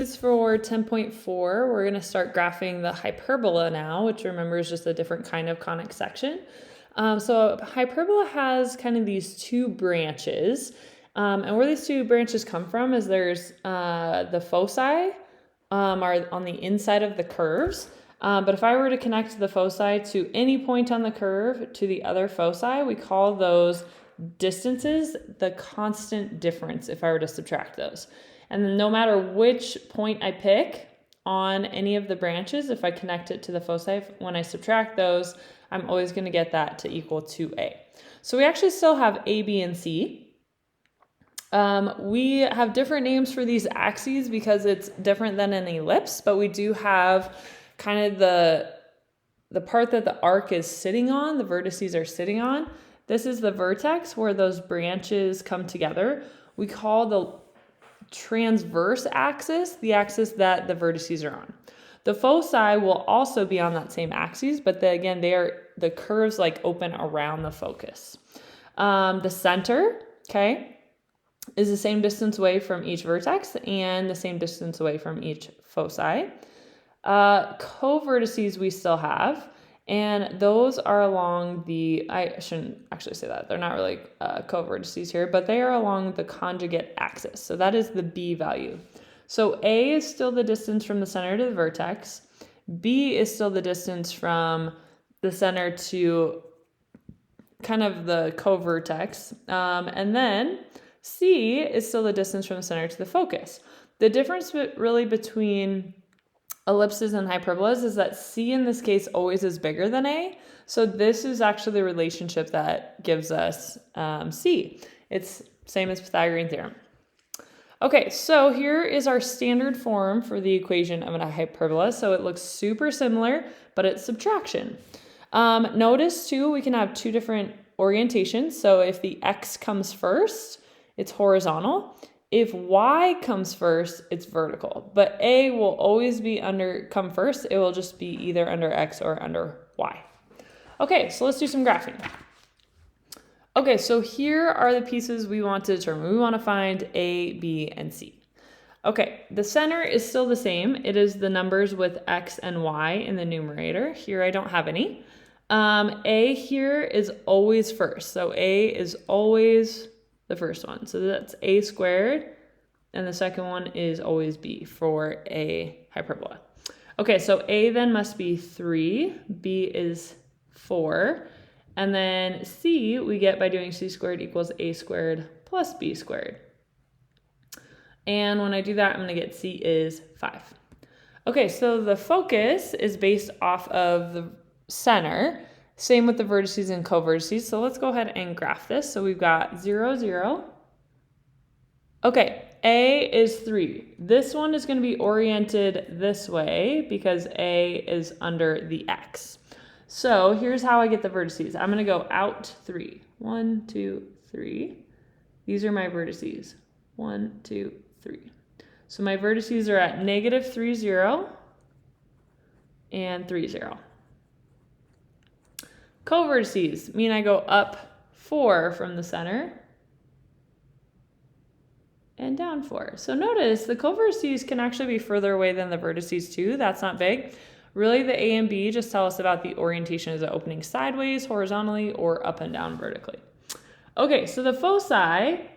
For 10.4, we're going to start graphing the hyperbola now, which remember is just a different kind of conic section. So a hyperbola has kind of these two branches, and where these two branches come from is there's the foci are on the inside of the curves. But if I were to connect the foci to any point on the curve to the other foci, we call those distances the constant difference if I were to subtract those. And then no matter which point I pick on any of the branches, if I connect it to the foci, when I subtract those, I'm always going to get that to equal 2a. So we actually still have a, b, and c. We have different names for these axes because it's different than an ellipse, but we do have kind of the part that the arc is sitting on, the vertices are sitting on. This is the vertex where those branches come together. We call the transverse axis the axis that the vertices are on. The foci will also be on that same axis, but again, the curves like open around the focus. The center, okay, is the same distance away from each vertex and the same distance away from each foci. Co-vertices we still have, and those are along I shouldn't actually say that. They're not really co-vertices here, but they are along the conjugate axis. So that is the B value. So A is still the distance from the center to the vertex. B is still the distance from the center to kind of the co-vertex. And then C is still the distance from the center to the focus. The difference really between ellipses and hyperbolas is that C in this case always is bigger than A. So this is actually the relationship that gives us C. It's same as Pythagorean theorem. Okay, so here is our standard form for the equation of a hyperbola. So it looks super similar, but it's subtraction. Notice too, we can have two different orientations. So if the X comes first, it's horizontal. If Y comes first, it's vertical, but A will always be come first. It will just be either under X or under Y. Okay, so let's do some graphing. Okay, so here are the pieces we want to determine. We want to find A, B, and C. Okay, the center is still the same. It is the numbers with X and Y in the numerator. Here I don't have any. A here is always first. So A is always the first one. So that's A squared. And the second one is always B for a hyperbola. Okay, so A then must be 3. B is 4. And then C we get by doing C squared equals A squared plus B squared. And when I do that, I'm going to get C is 5. Okay, so the focus is based off of the center. Same with the vertices and co-vertices. So let's go ahead and graph this. So we've got 0, 0. Okay, A is 3. This one is going to be oriented this way because A is under the X. So here's how I get the vertices. I'm going to go out 3. 1, 2, 3. These are my vertices. 1, 2, 3. So my vertices are at negative 3, 0 and 3, 0. Co-vertices mean I go up 4 from the center and down 4. So notice the co-vertices can actually be further away than the vertices too. That's not big. Really, the A and B just tell us about the orientation. Is it opening sideways, horizontally, or up and down vertically? Okay, so the foci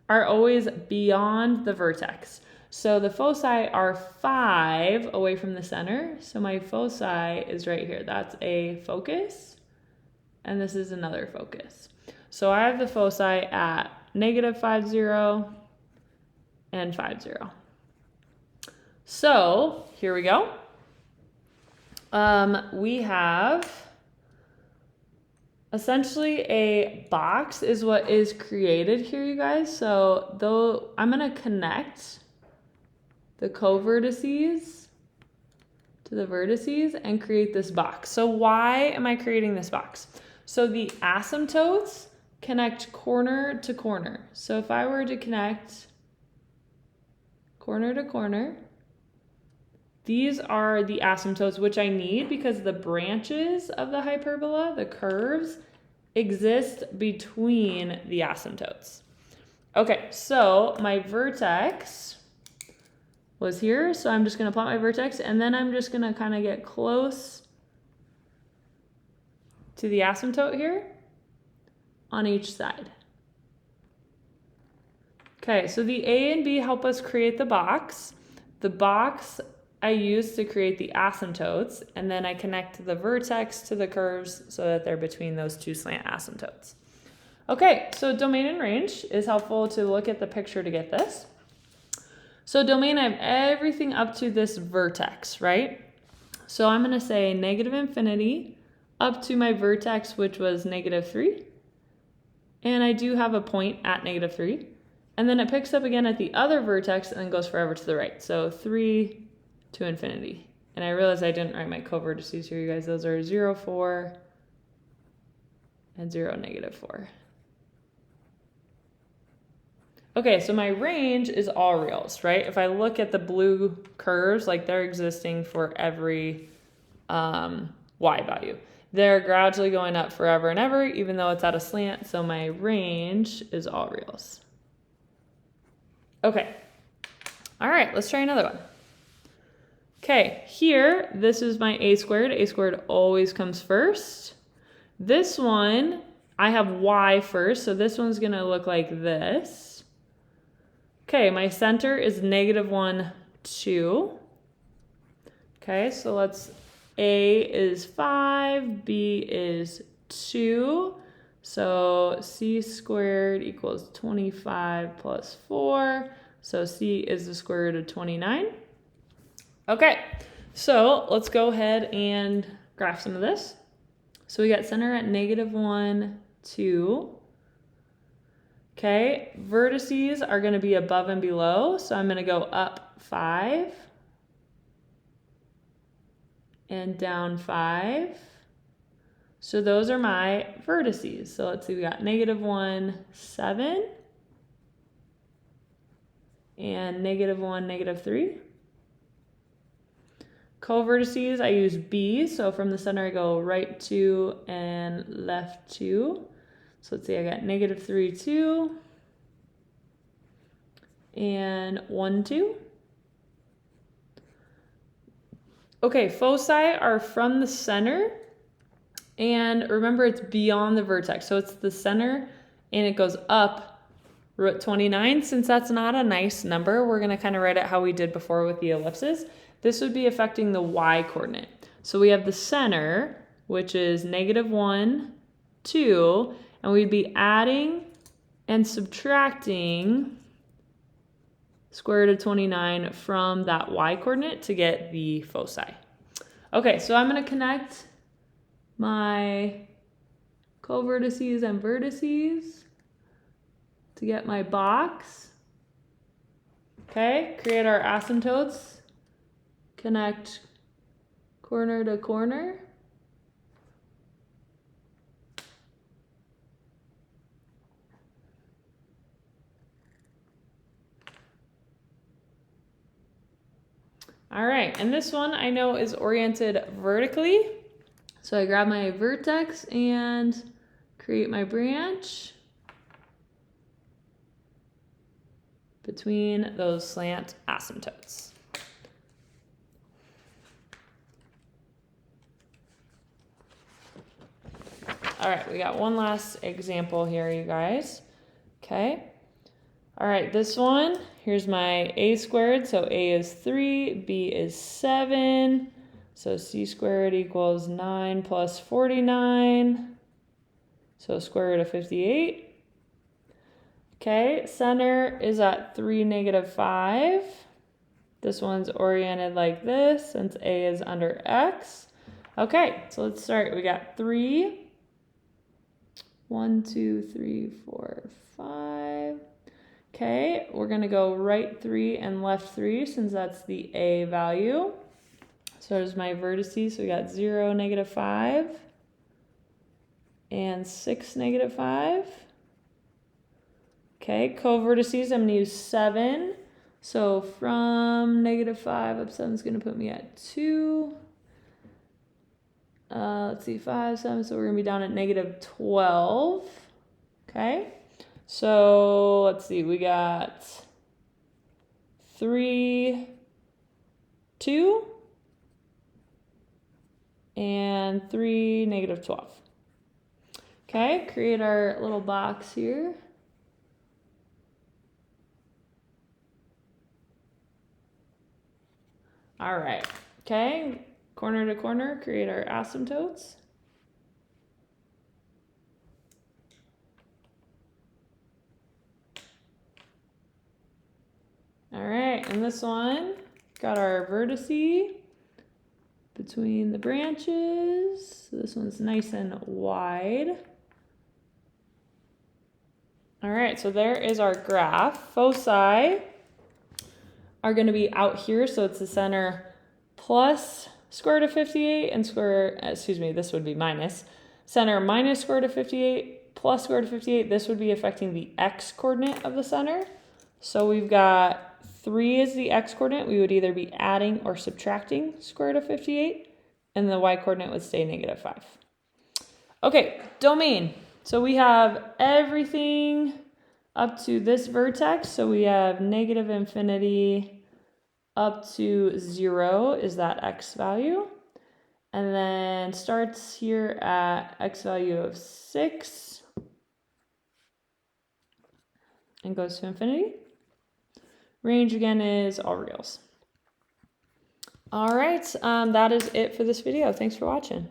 are always beyond the vertex. So the foci are 5 away from the center. So my foci is right here. That's a focus, and this is another focus. So I have the foci at negative 5, 0 and 5, 0. So here we go. We have essentially a box is what is created here, you guys. So though I'm going to connect the co-vertices to the vertices and create this box. So why am I creating this box? So the asymptotes connect corner to corner. So if I were to connect corner to corner, these are the asymptotes which I need because the branches of the hyperbola, the curves, exist between the asymptotes. Okay, so my vertex was here. So I'm just going to plot my vertex, and then I'm just going to kind of get close to the asymptote here on each side. Okay, so the A and B help us create the box. The box I use to create the asymptotes, and then I connect the vertex to the curves so that they're between those two slant asymptotes. Okay, so domain and range is helpful to look at the picture to get this. So domain, I have everything up to this vertex, right? So I'm going to say negative infinity up to my vertex, which was -3. And I do have a point at -3. And then it picks up again at the other vertex and then goes forever to the right. So 3 to infinity. And I realized I didn't write my covertices here, you guys. Those are 0, 4, and 0, -4. Okay, so my range is all reals, right? If I look at the blue curves, like they're existing for every y value. They're gradually going up forever and ever, even though it's at a slant. So my range is all reals. Okay. All right, let's try another one. Okay, here, this is my a squared. A squared always comes first. This one, I have y first, so this one's going to look like this. Okay, my center is -1, 2. Okay, so let's, A is 5, B is 2. So c squared equals 25 plus 4. So c is the square root of 29. Okay, so let's go ahead and graph some of this. So we got center at -1, 2. Okay, vertices are going to be above and below. So I'm going to go up 5 and down 5. So those are my vertices. So let's see, we got -1, 7, and -1, -3. Co-vertices, I use B, so from the center I go right 2 and left 2. So let's see, I got -3, 2, and 1, 2. Okay, foci are from the center, and remember it's beyond the vertex, so it's the center, and it goes up root 29. Since that's not a nice number, we're going to kind of write it how we did before with the ellipses. This would be affecting the y coordinate. So we have the center, which is -1, 2, and we'd be adding and subtracting square root of 29 from that y coordinate to get the foci. Okay, so I'm going to connect my co-vertices and vertices to get my box. Okay, create our asymptotes. Connect corner to corner. All right, and this one I know is oriented vertically. So I grab my vertex and create my branch between those slant asymptotes. All right, we got one last example here, you guys. Okay. All right, this one, here's my a squared. So a is 3, b is 7. So c squared equals 9 plus 49. So square root of 58. Okay, center is at 3, -5. This one's oriented like this since a is under x. Okay, so let's start. We got 3. 1, 2, 3, 4, 5. Okay, we're going to go right 3 and left 3 since that's the a value. So there's my vertices. So we got 0, -5, and 6, -5. Okay, co-vertices, I'm going to use 7. So from -5 up 7 is going to put me at 2. Let's see, 5, 7, so we're going to be down at -12. Okay, so let's see, we got 3, 2, and 3, negative 12. Okay, create our little box here. All right, okay, corner to corner, create our asymptotes. All right, and this one, got our vertices between the branches. So this one's nice and wide. All right, so there is our graph. Foci are going to be out here, so it's the center plus square root of 58 and this would be minus. Center minus square root of 58 plus square root of 58, this would be affecting the x coordinate of the center. So we've got 3 is the x coordinate. We would either be adding or subtracting square root of 58, and the y coordinate would stay negative 5. Okay, domain. So we have everything up to this vertex. So we have negative infinity up to 0 is that x value. And then starts here at x value of 6 and goes to infinity. Range again is all reals. All right, that is it for this video. Thanks for watching.